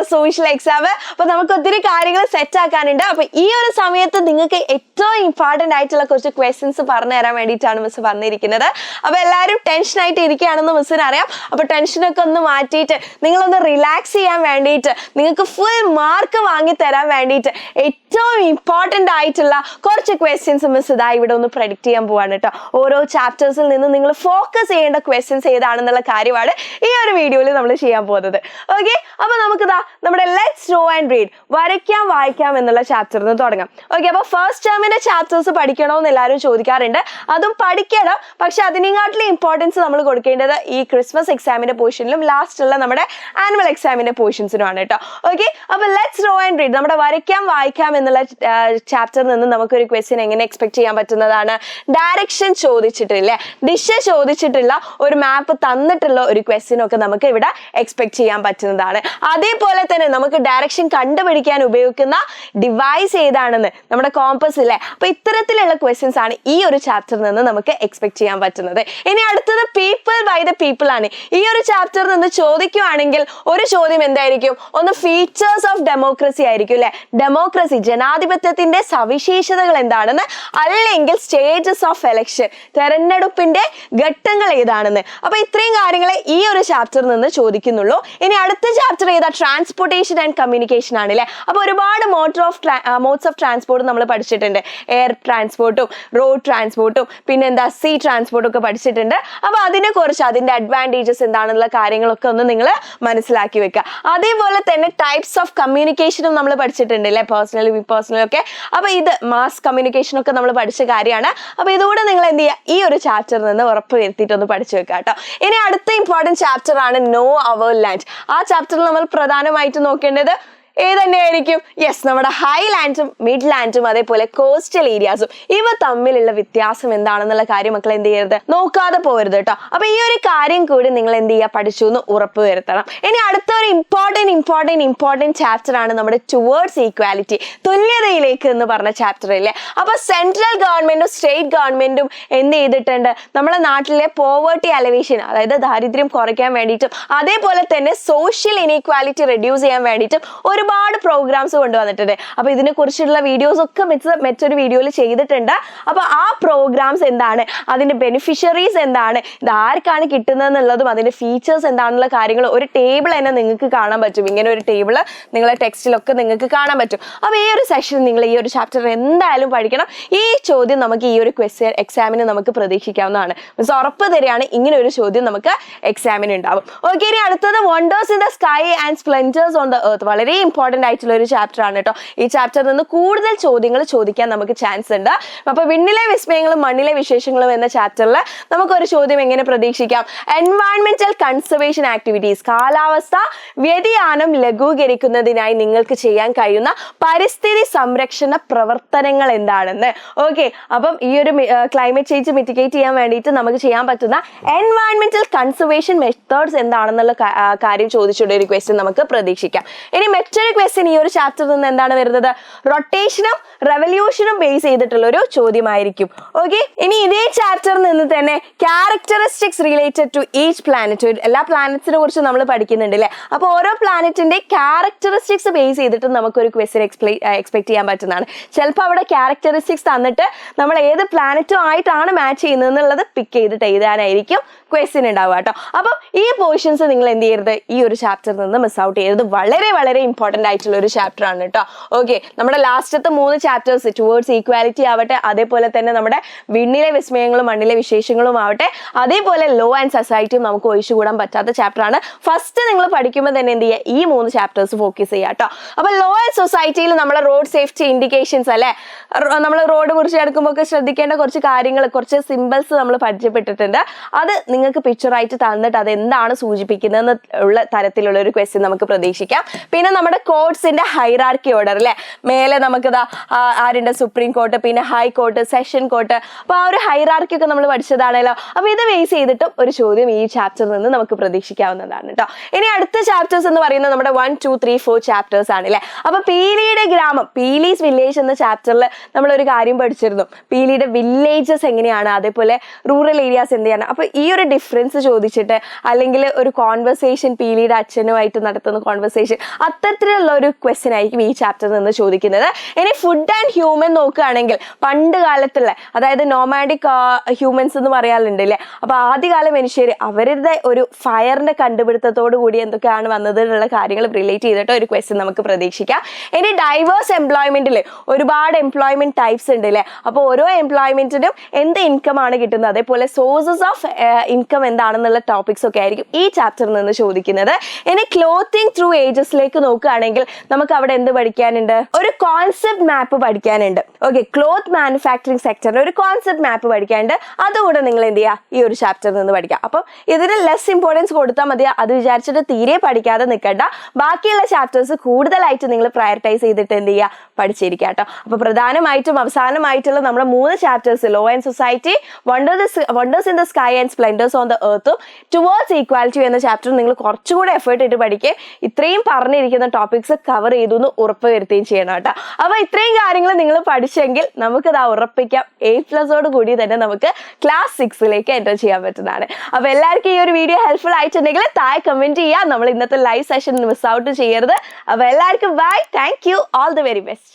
നമ്മുടെ social exam. അപ്പൊ നമുക്ക് ഒത്തിരി കാര്യങ്ങൾ സെറ്റ് ആക്കാനുണ്ട്. അപ്പൊ ഈ ഒരു സമയത്ത് നിങ്ങൾക്ക് ഏറ്റവും ഇമ്പോർട്ടന്റ് ആയിട്ടുള്ള കുറച്ച് ക്വസ്റ്റ്യൻസ് പറഞ്ഞു തരാൻ വേണ്ടിയിട്ടാണ് മിസ് പറഞ്ഞിരിക്കുന്നത്. അപ്പൊ എല്ലാവരും ടെൻഷൻ ആയിട്ട് ഇരിക്കുകയാണെന്ന് മിസ്സിന് അറിയാം. അപ്പൊ ടെൻഷനൊക്കെ ഒന്ന് മാറ്റിയിട്ട് നിങ്ങളൊന്ന് റിലാക്സ് ചെയ്യാൻ വേണ്ടിയിട്ട്, നിങ്ങൾക്ക് ഫുൾ മാർക്ക് വാങ്ങി തരാൻ വേണ്ടിയിട്ട് ഏറ്റവും ഇമ്പോർട്ടന്റ് ആയിട്ടുള്ള കുറച്ച് ക്വസ്റ്റ്യൻസ് മിസ് ഇതാ ഇവിടെ ഒന്ന് പ്രഡിക്റ്റ് ചെയ്യാൻ പോവാണ് കേട്ടോ. ഓരോ ചാപ്റ്റേഴ്സിൽ നിന്ന് നിങ്ങൾ ഫോക്കസ് ചെയ്യേണ്ട ക്വസ്റ്റ്യൻസ് ഏതാണെന്നുള്ള കാര്യമാണ് ഈ ഒരു വീഡിയോയിൽ നമ്മൾ ചെയ്യാൻ പോകുന്നത്. ഓക്കെ, അപ്പൊ നമുക്കിതാ നമ്മുടെ ലെറ്റ്സ് ഡ്രോ ആൻഡ് റീഡ്, വരയ്ക്കാം വായിക്കാം എന്നുള്ള ചാപ്റ്ററിൽ നിന്ന് തുടങ്ങാം. ഓക്കെ, അപ്പൊ ഫസ്റ്റ് ടേമിന്റെ ചാപ്റ്റേഴ്സ് പഠിക്കണമെന്ന് എല്ലാവരും ചോദിക്കാറുണ്ട്. അതും പഠിക്കണം, പക്ഷെ അതിനെക്കാട്ടിലും ഇമ്പോർട്ടൻസ് നമ്മൾ കൊടുക്കേണ്ടത് ഈ ക്രിസ്മസ് എക്സാമിന്റെ പോർഷനിലും ലാസ്റ്റുള്ള നമ്മുടെ ആനുവൽ എക്സാമിന്റെ പോർഷൻസിനുമാണ് കേട്ടോ. ഓക്കെ, അപ്പൊ ലെറ്റ്സ് ഡ്രോ ആൻഡ് റീഡ്, നമ്മുടെ വരയ്ക്കാം വായിക്കാം എന്നുള്ള ചാപ്റ്ററിൽ നിന്ന് നമുക്കൊരു ക്വസ്റ്റ്യൻ എങ്ങനെ എക്സ്പെക്ട് ചെയ്യാൻ പറ്റുന്നതാണ്? ഡയറക്ഷൻ ചോദിച്ചിട്ടില്ലേ, ദിശ ചോദിച്ചിട്ടുള്ള ഒരു മാപ്പ് തന്നിട്ടുള്ള ഒരു ക്വസ്റ്റ്യൻ ഒക്കെ നമുക്ക് ഇവിടെ എക്സ്പെക്ട് ചെയ്യാൻ പറ്റുന്നതാണ്. അതേപോലെ തന്നെ നമുക്ക് ഡയറക്ഷൻ കണ്ടുപിടിക്കാൻ ഉപയോഗിക്കുന്ന ഡിവൈസ് ഏതാണെന്ന്, നമ്മുടെ കോമ്പസ് ഇല്ലേ. അപ്പൊ ഇത്തരത്തിലുള്ള ക്വസ്റ്റ്യൻസ് ആണ് ഈ ഒരു ചാപ്റ്ററിൽ നിന്ന് നമുക്ക് എക്സ്പെക്ട് ചെയ്യാൻ പറ്റുന്നത്. ഇനി അടുത്തത് പീപ്പിൾ ബൈ ദ പീപ്പിൾ ആണ്. ഈ ഒരു ചാപ്റ്ററിൽ നിന്ന് ചോദിക്കുവാണെങ്കിൽ ഒരു ചോദ്യം എന്തായിരിക്കും? ഒന്ന് ഫീച്ചേഴ്സ് ഓഫ് ഡെമോക്രസി ആയിരിക്കും അല്ലെ. ഡെമോക്രസി, ജനാധിപത്യത്തിന്റെ സവിശേഷതകൾ എന്താണെന്ന്, അല്ലെങ്കിൽ സ്റ്റേജസ് ഓഫ് എലക്ഷൻ, തെരഞ്ഞെടുപ്പിന്റെ ഘട്ടങ്ങൾ ഏതാണെന്ന്. അപ്പൊ ഇത്രയും കാര്യങ്ങളെ ഈ ഒരു ചാപ്റ്ററിൽ നിന്ന് ചോദിക്കുന്നുള്ളൂ. ഇനി അടുത്ത ചാപ്റ്റർ ഏതാ? ട്രാൻസ്പോർട്ടേഷൻ ആൻഡ് കമ്മ്യൂണിക്കേഷൻ ആണ് അല്ലെ. അപ്പൊ ഒരുപാട് മോഡ്സ് ഓഫ് ട്രാൻസ്പോർട്ട് നമ്മൾ പഠിച്ചിട്ടുണ്ട്. എയർ ട്രാൻസ്പോർട്ടും റോഡ് ട്രാൻസ്പോർട്ടും പിന്നെന്താ സീ ട്രാൻസ്പോർട്ടും ഒക്കെ പഠിച്ചിട്ടുണ്ട്. അപ്പൊ അതിനെ കുറിച്ച്, അതിന്റെ അഡ്വാൻറ്റേജസ് എന്താണെന്നുള്ള കാര്യങ്ങളൊക്കെ ഒന്ന് നിങ്ങൾ മനസ്സിലാക്കി വെക്കുക. അതേപോലെ തന്നെ ടൈപ്സ് ഓഫ് കമ്മ്യൂണിക്കേഷനും നമ്മൾ പഠിച്ചിട്ടുണ്ട് അല്ലെ, പേഴ്സണൽ വിപേഴ്സണൽ ഒക്കെ. അപ്പൊ ഇത് മാസ് കമ്മ്യൂണിക്കേഷൻ ഒക്കെ നമ്മൾ പഠിച്ച കാര്യമാണ്. അപ്പൊ ഇതുകൂടെ നിങ്ങൾ എന്ത് ചെയ്യുക, ഈ ഒരു ചാപ്റ്ററിൽ നിന്ന് ഉറപ്പ് വരുത്തിയിട്ട് ഒന്ന് പഠിച്ചു വെക്കുക കേട്ടോ. ഇനി അടുത്ത ഇമ്പോർട്ടന്റ് ചാപ്റ്റർ ആണ് നോ അവർ ലാൻഡ്. ആ ചാപ്റ്ററിൽ നമ്മൾ പ്രധാനമായിട്ട് നോക്കേണ്ടത് ഏതന്നെയായിരിക്കും? യെസ്, നമ്മുടെ ഹൈലാൻഡും മിഡ് ലാൻഡും അതേപോലെ കോസ്റ്റൽ ഏരിയാസും, ഇവ തമ്മിലുള്ള വ്യത്യാസം എന്താണെന്നുള്ള കാര്യം മക്കൾ എന്ത് ചെയ്യരുത്, നോക്കാതെ പോകരുത് കേട്ടോ. അപ്പൊ ഈ ഒരു കാര്യം കൂടി നിങ്ങൾ എന്ത് ചെയ്യുക, പഠിച്ചു എന്ന് ഉറപ്പ് വരുത്തണം. ഇനി അടുത്ത ഒരു ഇമ്പോർട്ടന്റ് ചാപ്റ്റർ ആണ് നമ്മുടെ ടുവേർഡ്സ് ഈക്വാലിറ്റി, തുല്യതയിലേക്ക് എന്ന് പറഞ്ഞ ചാപ്റ്റർ ഇല്ലേ. അപ്പൊ സെൻട്രൽ ഗവൺമെന്റും സ്റ്റേറ്റ് ഗവൺമെന്റും എന്ത് ചെയ്തിട്ടുണ്ട്, നമ്മുടെ നാട്ടിലെ പോവേർട്ടി അലവേഷൻ, അതായത് ദാരിദ്ര്യം കുറയ്ക്കാൻ വേണ്ടിയിട്ടും അതേപോലെ തന്നെ സോഷ്യൽ ഇനീക്വാലിറ്റി റെഡ്യൂസ് ചെയ്യാൻ വേണ്ടിയിട്ടും ഒരുപാട് പ്രോഗ്രാംസ് കൊണ്ടുവന്നിട്ടുണ്ട്. അപ്പൊ ഇതിനെ കുറിച്ചുള്ള വീഡിയോസ് ഒക്കെ മറ്റൊരു വീഡിയോയിൽ ചെയ്തിട്ടുണ്ട്. അപ്പൊ ആ പ്രോഗ്രാംസ് എന്താണ്, അതിന്റെ ബെനിഫിഷ്യറീസ് എന്താണ്, ഇത് ആർക്കാണ് കിട്ടുന്നതെന്നുള്ളതും അതിന്റെ ഫീച്ചേഴ്സ് എന്താണെന്നുള്ള കാര്യങ്ങൾ ഒരു ടേബിൾ തന്നെ നിങ്ങൾക്ക് കാണാൻ പറ്റും. ഇങ്ങനെ ഒരു ടേബിൾ നിങ്ങളെ ടെക്സ്റ്റിലൊക്കെ നിങ്ങൾക്ക് കാണാൻ പറ്റും. അപ്പൊ ഈ ഒരു സെഷൻ നിങ്ങൾ ഈ ഒരു ചാപ്റ്റർ എന്തായാലും പഠിക്കണം. ഈ ചോദ്യം നമുക്ക് ഈ ഒരു ക്വസ്റ്റ്യൻ എക്സാമിന് നമുക്ക് പ്രതീക്ഷിക്കാവുന്നതാണ്. മീൻസ് ഉറപ്പ് തരികയാണ് ഇങ്ങനെ ഒരു ചോദ്യം നമുക്ക് എക്സാമിന് ഉണ്ടാവും. ഓക്കെ, ഇനി അടുത്തത് wonders in the sky and splendours on the earth. വളരെ ഇമ്പോർട്ടന്റ് ആയിട്ടുള്ള ഒരു ചാപ്റ്റർ ആണ് കേട്ടോ. ഈ ചാപ്റ്ററിൽ നിന്ന് കൂടുതൽ ചോദ്യങ്ങൾ ചോദിക്കാൻ നമുക്ക് ചാൻസ് ഉണ്ട്. അപ്പൊ വിണ്ണിലെ വിസ്മയങ്ങളും മണ്ണിലെ വിശേഷങ്ങളും എന്ന ചാപ്റ്ററിൽ നമുക്കൊരു ചോദ്യം എങ്ങനെ പ്രതീക്ഷിക്കാം? എൻവയൺമെന്റൽ കൺസർവേഷൻ ആക്ടിവിറ്റീസ്, കാലാവസ്ഥ വ്യതിയാനം ലഘൂകരിക്കുന്നതിനായി നിങ്ങൾക്ക് ചെയ്യാൻ കഴിയുന്ന പരിസ്ഥിതി സംരക്ഷണ പ്രവർത്തനങ്ങൾ എന്താണെന്ന്. ഓക്കെ, അപ്പം ഈ ഒരു ക്ലൈമറ്റ് ചേഞ്ച് മിറ്റിഗേറ്റ് ചെയ്യാൻ വേണ്ടിയിട്ട് നമുക്ക് ചെയ്യാൻ പറ്റുന്ന എൻവയൺമെന്റൽ കൺസർവേഷൻ മെത്തേഡ്സ് എന്താണെന്നുള്ള കാര്യം ചോദിച്ചുള്ള ഒരു ക്വസ്റ്റ്യൻ നമുക്ക് പ്രതീക്ഷിക്കാം. ഇനി മറ്റൊരു ക്വസ്റ്റ്യൻ ഈ ഒരു ചാപ്റ്ററിൽ നിന്ന് എന്താണ് വരുന്നത്? റൊട്ടേഷനും റെവല്യൂഷനും ബേസ് ചെയ്തിട്ടുള്ള ഒരു ചോദ്യമായിരിക്കും. ഓക്കെ, ഇനി ഇതേ ചാപ്റ്ററിൽ നിന്ന് തന്നെ characteristics related to each planet, എല്ലാ പ്ലാനറ്റ്സിനെ കുറിച്ച് നമ്മൾ പഠിക്കുന്നുണ്ട് അല്ലേ. അപ്പൊ ഓരോ പ്ലാനറ്റിന്റെ ക്യാരക്ടറിസ്റ്റിക്സ് ബേസ് ചെയ്തിട്ട് നമുക്കൊരു ക്വസ്റ്റ്യൻ എക്സ്പെക്ട് ചെയ്യാൻ പറ്റുന്നതാണ്. ചിലപ്പോൾ അവിടെ ക്യാരക്ടറിസ്റ്റിക്സ് തന്നിട്ട് നമ്മൾ ഏത് പ്ലാനറ്റും ആയിട്ടാണ് മാച്ച് ചെയ്യുന്നത് എന്നുള്ളത് പിക്ക് ചെയ്തിട്ട് എഴുതാനായിരിക്കും ക്വസ്റ്റ്യൻ ഉണ്ടാവുക കേട്ടോ. അപ്പം ഈ പോർഷൻസ് നിങ്ങൾ എന്ത് ചെയ്യരുത്, ഈ ഒരു ചാപ്റ്ററിൽ നിന്ന് മിസ് ഔട്ട് ചെയ്യരുത്. വളരെ ഇമ്പോർട്ടന്റ് ആയിട്ടുള്ള ഒരു ചാപ്റ്റർ ആണ് കേട്ടോ. ഓക്കെ, നമ്മുടെ ലാസ്റ്റത്തെ 3 ചാപ്റ്റേഴ്സ് ടുവേർഡ്സ് ഈക്വാലിറ്റി ആവട്ടെ, അതേപോലെ തന്നെ നമ്മുടെ വിണ്ണിലെ വിസ്മയങ്ങളും മണ്ണിലെ വിശേഷങ്ങളും ആവട്ടെ, അതേപോലെ ലോ ആൻഡ് സൊസൈറ്റിയും നമുക്ക് ഒഴിച്ചുകൂടാൻ പറ്റാത്ത ചാപ്റ്റർ ആണ്. ഫസ്റ്റ് നിങ്ങൾ പഠിക്കുമ്പോൾ തന്നെ എന്ത് ചെയ്യുക, ഈ 3 ചാപ്റ്റേഴ്സ് ഫോക്കസ് ചെയ്യുക കേട്ടോ. അപ്പൊ ലോ ആൻഡ് സൊസൈറ്റിയിൽ നമ്മുടെ റോഡ് സേഫ്റ്റി ഇൻഡിക്കേഷൻസ് അല്ലെ, നമ്മൾ റോഡ് കുറിച്ച് എടുക്കുമ്പോൾ ഒക്കെ ശ്രദ്ധിക്കേണ്ട കുറച്ച് കാര്യങ്ങൾ, കുറച്ച് സിമ്പിൾസ് നമ്മൾ പരിചയപ്പെട്ടിട്ടുണ്ട്. അത് നിങ്ങൾക്ക് പിക്ചറായിട്ട് തന്നിട്ട് അത് എന്താണ് സൂചിപ്പിക്കുന്നത് ഉള്ള തരത്തിലുള്ള ഒരു ക്വസ്റ്റ്യൻ നമുക്ക് പ്രതീക്ഷിക്കാം. പിന്നെ നമ്മുടെ കോർട്സിന്റെ ഹൈറാർക്കി ഓർഡർ അല്ലെ. മേലെ നമുക്കിതാ ആരുണ്ട്, സുപ്രീം കോർട്ട്, പിന്നെ ഹൈക്കോർട്ട്, സെഷൻ കോർട്ട്. അപ്പൊ ആ ഒരു ഹൈറാർക്കി ഒക്കെ നമ്മൾ പഠിച്ചതാണല്ലോ. അപ്പൊ ഇത് ബേസ് ചെയ്തിട്ടും ഒരു ചോദ്യം ഈ ചാപ്റ്ററിൽ നിന്ന് നമുക്ക് പ്രതീക്ഷിക്കാവുന്നതാണ് കേട്ടോ. ഇനി അടുത്ത ചാപ്റ്റേഴ്സ് എന്ന് പറയുന്നത് നമ്മുടെ 1, 2, 3, 4 ചാപ്റ്റേഴ്സ് ആണ് അല്ലെ. അപ്പൊ പീലിയുടെ ഗ്രാമം, പീലീസ് വില്ലേജ് എന്ന ചാപ്റ്ററിൽ നമ്മൾ ഒരു കാര്യം പഠിച്ചിരുന്നു. പീലിയുടെ വില്ലേജസ് എങ്ങനെയാണ്, അതേപോലെ റൂറൽ ഏരിയാസ് എന്തെയാണ്. അപ്പൊ ഈ ഒരു ഡിഫറൻസ് ചോദിച്ചിട്ട് അല്ലെങ്കിൽ ഒരു കോൺവെർസേഷൻ, പീലിയുടെ അച്ഛനുമായിട്ട് നടത്തുന്ന കോൺവെർസേഷൻ, അത്തരത്തിലുള്ള ഒരു ക്വസ്റ്റ്യൻ ആയിരിക്കും ഈ ചാപ്റ്ററിൽ നിന്ന് ചോദിക്കുന്നത്. ഇനി ഫുഡ് ആൻഡ് ഹ്യൂമൻ നോക്കുകയാണെങ്കിൽ പണ്ട് കാലത്തുള്ള, അതായത് നോമാഡിക് ഹ്യൂമൻസ് എന്ന് പറയാറുണ്ട് അല്ലേ. അപ്പൊ ആദ്യകാല മനുഷ്യർ അവരുടെ ഒരു ഫയറിന്റെ കണ്ടുപിടുത്തത്തോടു കൂടി എന്തൊക്കെയാണ് വന്നത് എന്നുള്ള കാര്യങ്ങൾ റിലേറ്റ് ചെയ്തിട്ട് ഒരു ക്വസ്റ്റ്യൻ നമുക്ക് പ്രതീക്ഷിക്കാം. ഇനി ഡൈവേഴ്സ് എംപ്ലോയ്മെന്റിൽ ഒരുപാട് എംപ്ലോയ്മെന്റ് ടൈപ്സ് ഉണ്ട് അല്ലേ. അപ്പോൾ ഓരോ എംപ്ലോയ്മെന്റിനും എന്ത് ഇൻകം ആണ് കിട്ടുന്നത്, അതേപോലെ സോഴ്സസ് ഓഫ് ഇൻകം എന്താണെന്നുള്ള ടോപ്പിക്സ് ഒക്കെ ആയിരിക്കും ഈ ചാപ്റ്ററിൽ നിന്ന് ചോദിക്കുന്നത്. ഇനി ക്ലോത്തിങ് ത്രൂ ഏജസിലേക്ക് നോക്കുകയാണെങ്കിൽ നമുക്ക് അവിടെ എന്ത് പഠിക്കാനുണ്ട്, ഒരു കോൺസെപ്റ്റ് മാപ്പ് പഠിക്കാനുണ്ട്. ഓക്കെ, ക്ലോത്ത് മാനുഫാക്ചറിങ് സെക്ടറിന് ഒരു കോൺസെപ്റ്റ് മാപ്പ് പഠിക്കാനുണ്ട്. അതുകൂടെ നിങ്ങൾ എന്ത് ചെയ്യുക, ഈ ഒരു ചാപ്റ്ററിൽ നിന്ന് പഠിക്കാം. അപ്പം ഇതിന് ലെസ് ഇമ്പോർട്ടൻസ് കൊടുത്താൽ മതി, അത് വിചാരിച്ചിട്ട് തീരെ പഠിക്കാതെ നിൽക്കണ്ട. ബാക്കിയുള്ള ചാപ്റ്റേഴ്സ് കൂടുതലായിട്ട് നിങ്ങൾ പ്രയോറിറ്റൈസ് ചെയ്തിട്ട് എന്ത് ചെയ്യുക, പഠിച്ചിരിക്കുക കേട്ടോ. അപ്പൊ പ്രധാനമായിട്ടും അവസാനമായിട്ടുള്ള നമ്മുടെ 3 chapters, law and society, wonders in the sky and splendours on the എർത്തും ടുവേർഡ്സ് ഈക്വാലിറ്റി എന്ന ചാപ്റ്റർ നിങ്ങൾ കുറച്ചുകൂടെ എഫേർട്ട് ഇട്ട് പഠിക്കുക. ഇത്രയും പറഞ്ഞിരിക്കുന്ന ടോപ്പിക്സ് കവർ ചെയ്തു എന്ന് ഉറപ്പ് വരുത്തുകയും ചെയ്യണം കേട്ടോ. അപ്പൊ ഇത്രയും കാര്യങ്ങൾ നിങ്ങൾ പഠിച്ചെങ്കിൽ നമുക്കത് ഉറപ്പിക്കാം, A+ഓട് കൂടി തന്നെ നമുക്ക് ക്ലാസ് 6ലേക്ക് എൻ്റർ ചെയ്യാൻ പറ്റുന്നതാണ്. അപ്പൊ എല്ലാവർക്കും ഈ ഒരു വീഡിയോ ഹെൽപ്ഫുൾ ആയിട്ടുണ്ടെങ്കിൽ താഴെ കമന്റ് ചെയ്യുക. നമ്മൾ ഇന്നത്തെ ലൈവ് സെഷൻ മിസ് ഔട്ട് ചെയ്യരുത്. അപ്പൊ എല്ലാവർക്കും bye, thank you, all the very best.